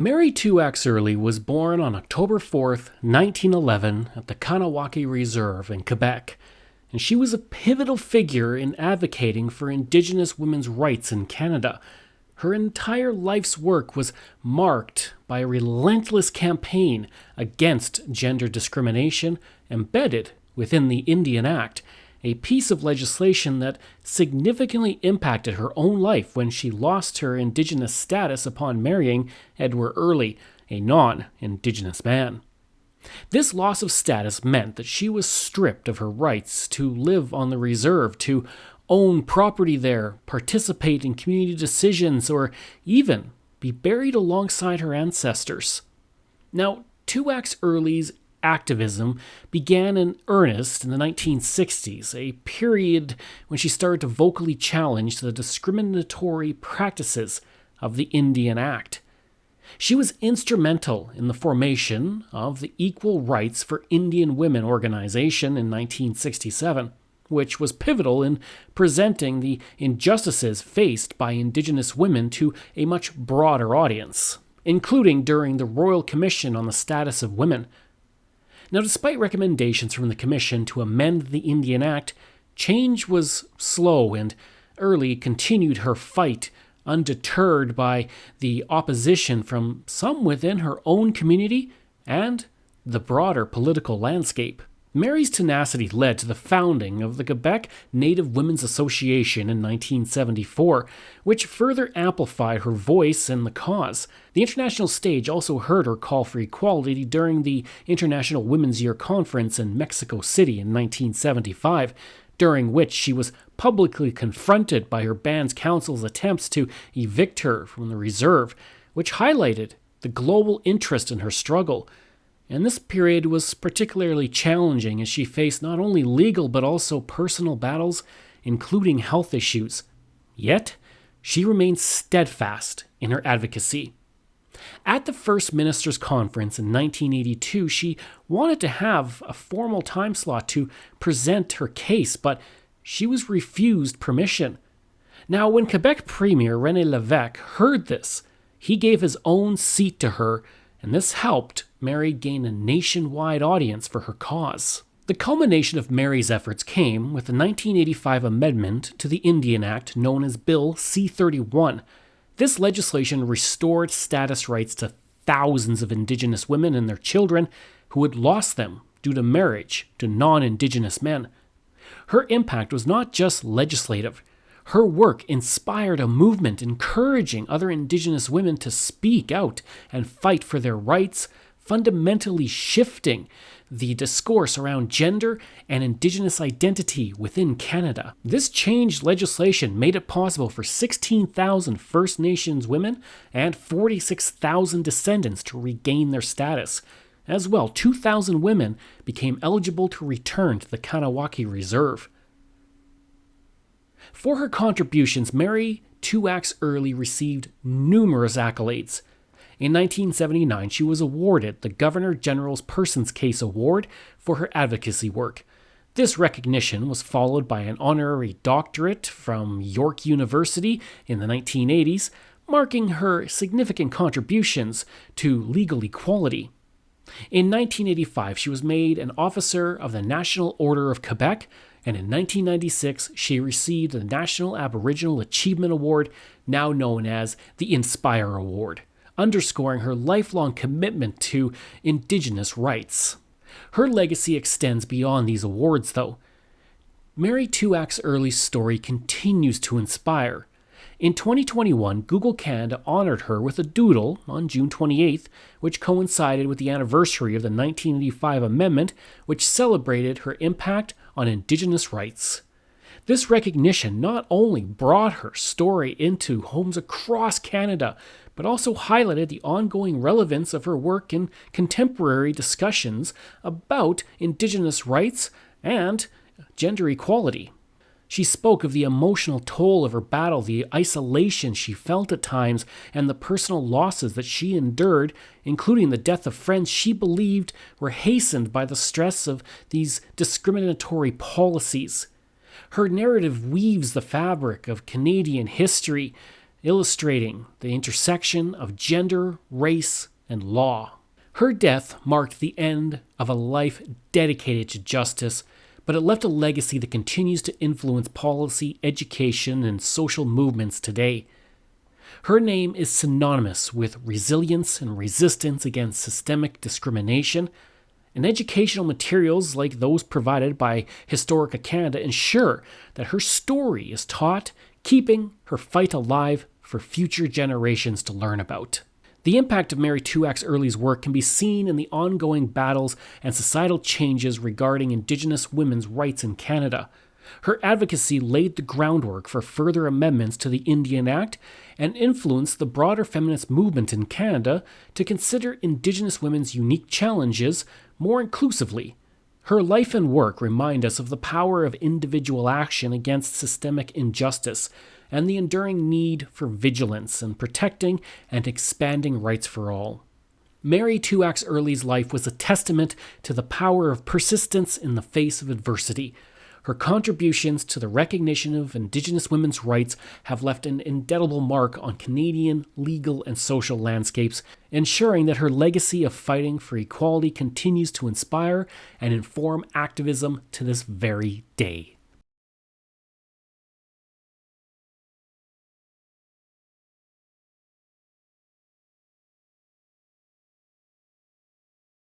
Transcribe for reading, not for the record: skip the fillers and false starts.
Mary Two-Axe Earley was born on October 4th, 1911 at the Kanawaki Reserve in Quebec, and she was a pivotal figure in advocating for Indigenous women's rights in Canada. Her entire life's work was marked by a relentless campaign against gender discrimination embedded within the Indian Act, a piece of legislation that significantly impacted her own life when she lost her Indigenous status upon marrying Edward Earley, a non-Indigenous man. This loss of status meant that she was stripped of her rights to live on the reserve, to own property there, participate in community decisions, or even be buried alongside her ancestors. Now, Two-Axe Earley's activism began in earnest in the 1960s, a period when she started to vocally challenge the discriminatory practices of the Indian Act. She was instrumental in the formation of the Equal Rights for Indian Women organization in 1967, which was pivotal in presenting the injustices faced by Indigenous women to a much broader audience, including during the Royal Commission on the Status of Women. Now, despite recommendations from the Commission to amend the Indian Act, change was slow, and Earley continued her fight undeterred by the opposition from some within her own community and the broader political landscape. Mary's tenacity led to the founding of the Quebec Native Women's Association in 1974, which further amplified her voice in the cause. The international stage also heard her call for equality during the International Women's Year Conference in Mexico City in 1975, during which she was publicly confronted by her band's council's attempts to evict her from the reserve, which highlighted the global interest in her struggle. And this period was particularly challenging as she faced not only legal but also personal battles, including health issues. Yet, she remained steadfast in her advocacy. At the First Ministers' Conference in 1982, she wanted to have a formal time slot to present her case, but she was refused permission. Now, when Quebec Premier René Lévesque heard this, he gave his own seat to her, and this helped Mary gain a nationwide audience for her cause. The culmination of Mary's efforts came with the 1985 amendment to the Indian Act known as Bill C-31. This legislation restored status rights to thousands of Indigenous women and their children who had lost them due to marriage to non-Indigenous men. Her impact was not just legislative. Her work inspired a movement encouraging other Indigenous women to speak out and fight for their rights, fundamentally shifting the discourse around gender and Indigenous identity within Canada. This changed legislation made it possible for 16,000 First Nations women and 46,000 descendants to regain their status. As well, 2,000 women became eligible to return to the Kanawaki Reserve. For her contributions, Mary Two-Axe Earley received numerous accolades. In 1979, she was awarded the Governor-General's Persons Case Award for her advocacy work. This recognition was followed by an honorary doctorate from York University in the 1980s, marking her significant contributions to legal equality. In 1985, she was made an Officer of the National Order of Quebec, and in 1996, she received the National Aboriginal Achievement Award, now known as the Inspire Award, underscoring her lifelong commitment to Indigenous rights. Her legacy extends beyond these awards, though. Mary Two-Axe Earley's story continues to inspire. In 2021, Google Canada honored her with a doodle on June 28th, which coincided with the anniversary of the 1985 amendment, which celebrated her impact on Indigenous rights. This recognition not only brought her story into homes across Canada, but also highlighted the ongoing relevance of her work in contemporary discussions about Indigenous rights and gender equality. She spoke of the emotional toll of her battle, the isolation she felt at times, and the personal losses that she endured, including the death of friends she believed were hastened by the stress of these discriminatory policies. Her narrative weaves the fabric of Canadian history, illustrating the intersection of gender, race, and law. Her death marked the end of a life dedicated to justice, but it left a legacy that continues to influence policy, education, and social movements today. Her name is synonymous with resilience and resistance against systemic discrimination, and educational materials like those provided by Historica Canada ensure that her story is taught, keeping her fight alive for future generations to learn about. The impact of Mary Two-Axe Earley's work can be seen in the ongoing battles and societal changes regarding Indigenous women's rights in Canada. Her advocacy laid the groundwork for further amendments to the Indian Act and influenced the broader feminist movement in Canada to consider Indigenous women's unique challenges more inclusively. Her life and work remind us of the power of individual action against systemic injustice and the enduring need for vigilance in protecting and expanding rights for all. Mary Two-Axe Earley's life was a testament to the power of persistence in the face of adversity. Her contributions to the recognition of Indigenous women's rights have left an indelible mark on Canadian legal and social landscapes, ensuring that her legacy of fighting for equality continues to inspire and inform activism to this very day.